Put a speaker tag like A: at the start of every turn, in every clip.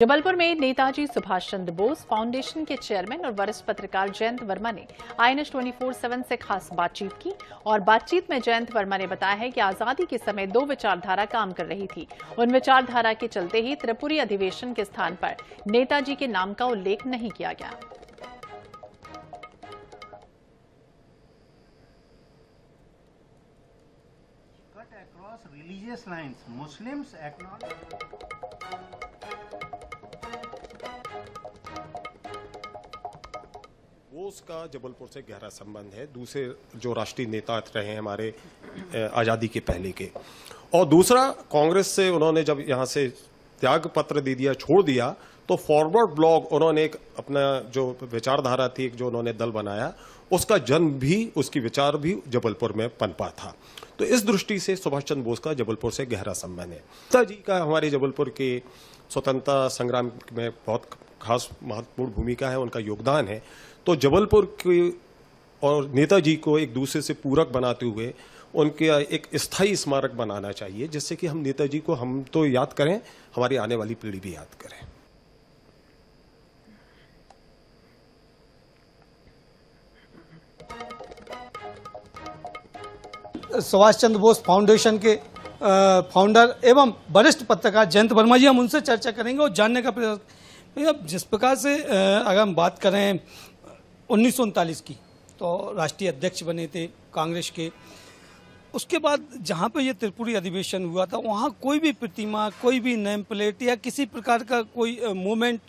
A: जबलपुर में नेताजी सुभाष चंद्र बोस फाउंडेशन के चेयरमैन और वरिष्ठ पत्रकार जयंत वर्मा ने INS 24/7 से खास बातचीत की और बातचीत में जयंत वर्मा ने बताया है कि आजादी के समय दो विचारधारा काम कर रही थी। उन विचारधारा के चलते ही त्रिपुरी अधिवेशन के स्थान पर नेताजी के नाम का उल्लेख नहीं किया गया।
B: बोस का जबलपुर से गहरा संबंध है। दूसरे जो राष्ट्रीय नेता रहे हैं हमारे आज़ादी के पहले के, और दूसरा कांग्रेस से उन्होंने जब यहाँ से त्याग पत्र दे दिया, छोड़ दिया, तो फॉरवर्ड ब्लॉक उन्होंने एक अपना जो विचारधारा थी, एक जो उन्होंने दल बनाया, उसका जन्म भी, उसकी विचार भी जबलपुर में पनपा था। तो इस दृष्टि से सुभाष चंद्र बोस का जबलपुर से गहरा संबंध है। नेताजी का हमारे जबलपुर के स्वतंत्रता संग्राम में बहुत खास महत्वपूर्ण भूमिका है, उनका योगदान है। तो जबलपुर की और नेताजी को एक दूसरे से पूरक बनाते हुए उनके एक स्थायी स्मारक बनाना चाहिए, जिससे कि हम नेताजी को हम तो याद करें, हमारी आने वाली पीढ़ी भी याद करें।
C: सुभाष चंद्र बोस फाउंडेशन के फाउंडर एवं वरिष्ठ पत्रकार जयंत वर्मा जी, हम उनसे चर्चा करेंगे और जानने का प्रयास। जिस प्रकार से अगर हम बात करें 1939 की, तो राष्ट्रीय अध्यक्ष बने थे कांग्रेस के। उसके बाद जहाँ पे ये त्रिपुरी अधिवेशन हुआ था, वहाँ कोई भी प्रतिमा, कोई भी नेम प्लेट या किसी प्रकार का कोई मूवमेंट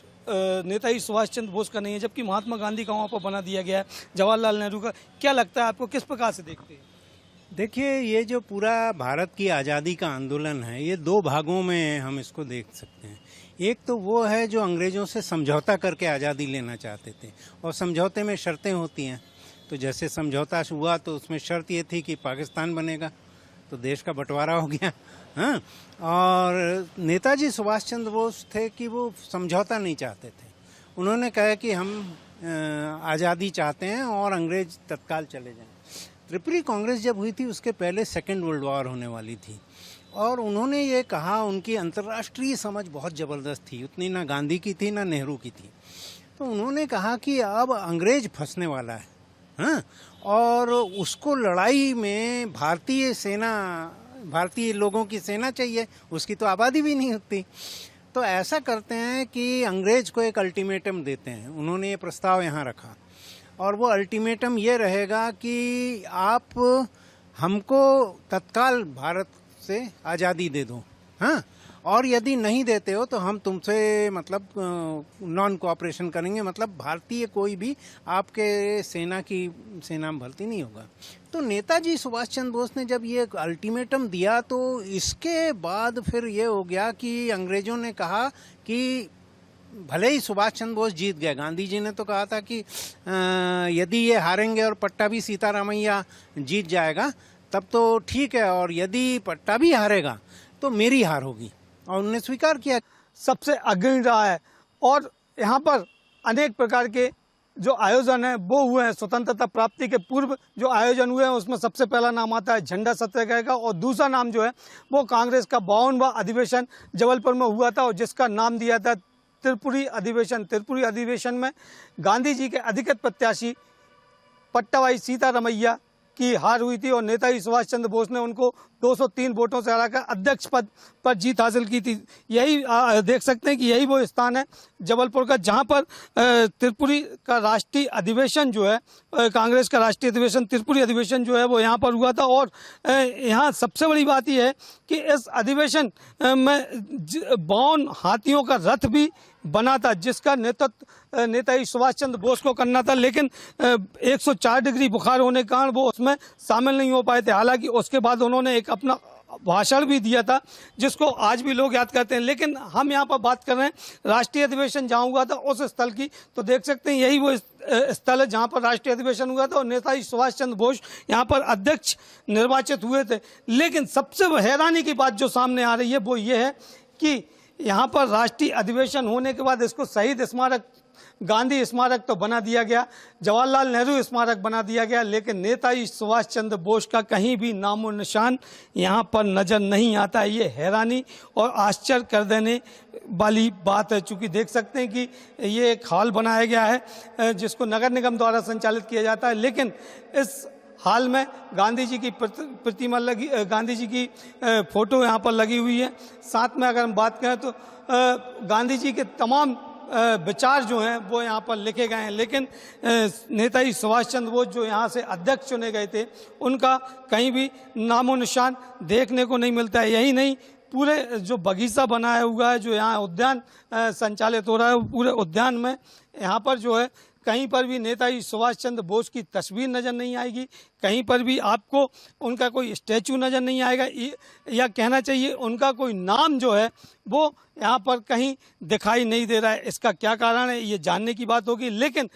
C: नेताजी सुभाष चंद्र बोस का नहीं है, जबकि महात्मा गांधी का वहाँ पर बना दिया गया है, जवाहरलाल नेहरू का। क्या लगता है आपको, किस प्रकार से देखते हैं?
D: देखिए, ये जो पूरा भारत की आज़ादी का आंदोलन है, ये दो भागों में हम इसको देख सकते हैं। एक तो वो है जो अंग्रेज़ों से समझौता करके आज़ादी लेना चाहते थे, और समझौते में शर्तें होती हैं। तो जैसे समझौता हुआ तो उसमें शर्त ये थी कि पाकिस्तान बनेगा, तो देश का बंटवारा हो गया। हाँ, और नेताजी सुभाष चंद्र बोस थे कि वो समझौता नहीं चाहते थे। उन्होंने कहा कि हम आज़ादी चाहते हैं और अंग्रेज तत्काल चले जाएं। त्रिपुरी कांग्रेस जब हुई थी, उसके पहले सेकेंड वर्ल्ड वॉर होने वाली थी, और उन्होंने ये कहा, उनकी अंतर्राष्ट्रीय समझ बहुत ज़बरदस्त थी, उतनी ना गांधी की थी ना नेहरू की थी। तो उन्होंने कहा कि अब अंग्रेज फंसने वाला है, हाँ, और उसको लड़ाई में भारतीय लोगों की सेना चाहिए, उसकी तो आबादी भी नहीं होती। तो ऐसा करते हैं कि अंग्रेज को एक अल्टीमेटम देते हैं। उन्होंने ये प्रस्ताव यहाँ रखा, और वो अल्टीमेटम ये रहेगा कि आप हमको तत्काल भारत से आज़ादी दे दो, हाँ, और यदि नहीं देते हो तो हम तुमसे मतलब नॉन कोऑपरेशन करेंगे, मतलब भारतीय कोई भी आपके सेना में भर्ती नहीं होगा। तो नेताजी सुभाष चंद्र बोस ने जब ये अल्टीमेटम दिया, तो इसके बाद फिर ये हो गया कि अंग्रेज़ों ने कहा कि भले ही सुभाष चंद्र बोस जीत गए, गांधी जी ने तो कहा था कि यदि ये हारेंगे और पट्टाभी सीतारामैया जीत जाएगा तब तो ठीक है, और यदि पट्टाभी हारेगा तो मेरी हार होगी, और उन्होंने स्वीकार किया।
C: सबसे अग्रणी रहा है, और यहाँ पर अनेक प्रकार के जो आयोजन हैं वो हुए हैं। स्वतंत्रता प्राप्ति के पूर्व जो आयोजन हुए हैं, उसमें सबसे पहला नाम आता है झंडा सत्याग्रह का, और दूसरा नाम जो है वो कांग्रेस का 52वां अधिवेशन जबलपुर में हुआ था, और जिसका नाम दिया था त्रिपुरी अधिवेशन। त्रिपुरी अधिवेशन में गांधी जी के अधिकृत प्रत्याशी पट्टाभाई सीतारामैया की हार हुई थी, और नेताजी सुभाष चंद्र बोस ने उनको 203 वोटों से हराकर अध्यक्ष पद पर जीत हासिल की थी। यही देख सकते हैं कि यही वो स्थान है जबलपुर का, जहां पर त्रिपुरी का राष्ट्रीय अधिवेशन जो है, कांग्रेस का राष्ट्रीय अधिवेशन, त्रिपुरी अधिवेशन जो है वो यहाँ पर हुआ था। और यहाँ सबसे बड़ी बात यह है कि इस अधिवेशन में 52 हाथियों का रथ भी बना था, जिसका नेतृत्व नेताजी सुभाष चंद्र बोस को करना था, लेकिन 104 डिग्री बुखार होने के कारण वो उसमें शामिल नहीं हो पाए थे। हालांकि उसके बाद उन्होंने एक अपना भाषण भी दिया था, जिसको आज भी लोग याद करते हैं। लेकिन हम यहाँ पर बात कर रहे हैं राष्ट्रीय अधिवेशन जहाँ हुआ था उस स्थल की, तो देख सकते हैं यही वो स्थल है जहाँ पर राष्ट्रीय अधिवेशन हुआ था, और नेताजी सुभाष चंद्र बोस यहाँ पर अध्यक्ष निर्वाचित हुए थे। लेकिन सबसे हैरानी की बात जो सामने आ रही है वो ये है कि यहाँ पर राष्ट्रीय अधिवेशन होने के बाद इसको शहीद स्मारक, गांधी स्मारक तो बना दिया गया, जवाहरलाल नेहरू स्मारक बना दिया गया, लेकिन नेताजी सुभाष चंद्र बोस का कहीं भी नामो निशान यहाँ पर नजर नहीं आता है। ये हैरानी और आश्चर्य कर देने वाली बात है। चूंकि देख सकते हैं कि ये एक हॉल बनाया गया है जिसको नगर निगम द्वारा संचालित किया जाता है, लेकिन इस हाल में गांधी जी की प्रतिमा लगी, गांधी जी की फोटो यहाँ पर लगी हुई है। साथ में अगर हम बात करें तो गांधी जी के तमाम विचार जो हैं वो यहाँ पर लिखे गए हैं, लेकिन नेताजी सुभाष चंद्र बोस जो यहाँ से अध्यक्ष चुने गए थे उनका कहीं भी नामो निशान देखने को नहीं मिलता है। यही नहीं, पूरे जो बगीचा बनाया हुआ है, जो यहाँ उद्यान संचालित हो रहा है, पूरे उद्यान में यहाँ पर जो है कहीं पर भी नेताजी सुभाष चंद्र बोस की तस्वीर नज़र नहीं आएगी, कहीं पर भी आपको उनका कोई स्टैचू नज़र नहीं आएगा, या कहना चाहिए उनका कोई नाम जो है वो यहाँ पर कहीं दिखाई नहीं दे रहा है। इसका क्या कारण है ये जानने की बात होगी, लेकिन